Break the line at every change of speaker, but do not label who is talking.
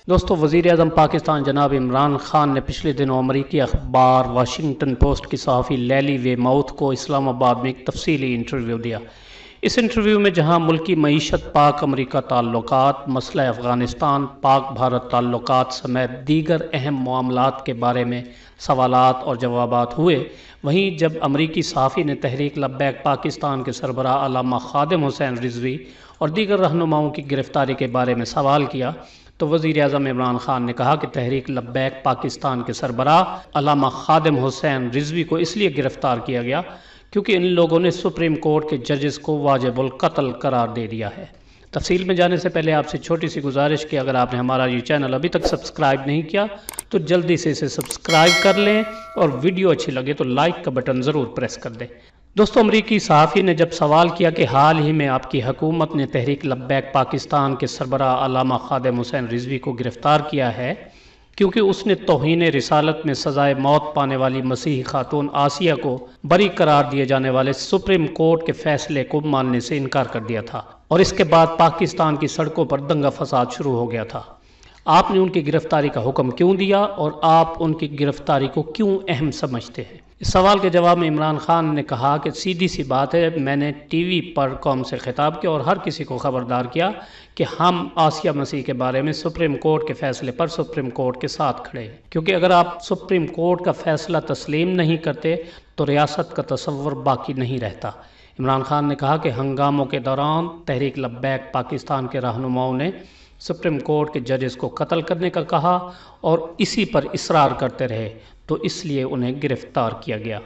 दोस्तों, वज़ीर-ए-आज़म पाकिस्तान जनाब इमरान खान ने पिछले दिनों अमरीकी अखबार वाशिंगटन पोस्ट की सहाफ़ी लैली वेमाउथ को इस्लामाबाद में एक तफसीली इंटरव्यू दिया। इस इंटरव्यू में जहां मुल्की मईशत, पाक अमरीका ताल्लुकात, मसला अफ़गानिस्तान, पाक भारत ताल्लुकात समेत दीगर अहम मामलात के बारे में सवालात और जवाबात हुए, वहीं जब अमरीकी सहाफ़ी ने तहरीक लब्बैक पाकिस्तान के सरबराह अल्लामा ख़ादिम हुसैन रिज़वी और दीगर रहनुमाओं की गिरफ़्तारी के बारे में सवाल किया तो वज़ीर-ए-आज़म इमरान खान ने कहा कि तहरीक लब्बैक पाकिस्तान के सरबराह अल्लामा ख़ादिम हुसैन रिज़वी को इसलिए गिरफ़्तार किया गया क्योंकि इन लोगों ने सुप्रीम कोर्ट के जजेस को वाजिबुल कत्ल करार दे दिया है। तफसील में जाने से पहले आपसे छोटी सी गुजारिश कि अगर आपने हमारा ये चैनल अभी तक सब्सक्राइब नहीं किया तो जल्दी से इसे सब्सक्राइब कर लें और वीडियो अच्छी लगे तो लाइक का बटन ज़रूर प्रेस कर दें। दोस्तों, अमरीकी सहाफ़ी ने जब सवाल किया कि हाल ही में आपकी हुकूमत ने तहरीक लब्बैक पाकिस्तान के सरबराह अल्लामा ख़ादिम हुसैन रिज़वी को गिरफ़्तार किया है क्योंकि उसने तौहीन रिसालत में सज़ाए मौत पाने वाली मसीही खातून आसिया को बरी करार दिए जाने वाले सुप्रीम कोर्ट के फैसले को मानने से इनकार कर दिया था और इसके बाद पाकिस्तान की सड़कों पर दंगा फसाद शुरू हो गया था। आपने उनकी गिरफ्तारी का हुक्म क्यों दिया और आप उनकी गिरफ्तारी को क्यों अहम समझते हैं? इस सवाल के जवाब में इमरान खान ने कहा कि सीधी सी बात है, मैंने टीवी पर कौम से खिताब किया और हर किसी को ख़बरदार किया कि हम आसिया मसीह के बारे में सुप्रीम कोर्ट के फैसले पर सुप्रीम कोर्ट के साथ खड़े हैं, क्योंकि अगर आप सुप्रीम कोर्ट का फैसला तस्लीम नहीं करते तो रियासत का तसव्वुर बाकी नहीं रहता। इमरान खान ने कहा कि हंगामों के दौरान तहरीक लब्बैक पाकिस्तान के रहनुमाओं ने सुप्रीम कोर्ट के जजेस को कत्ल करने का कहा और इसी पर इसरार करते रहे तो इसलिए उन्हें गिरफ्तार किया गया।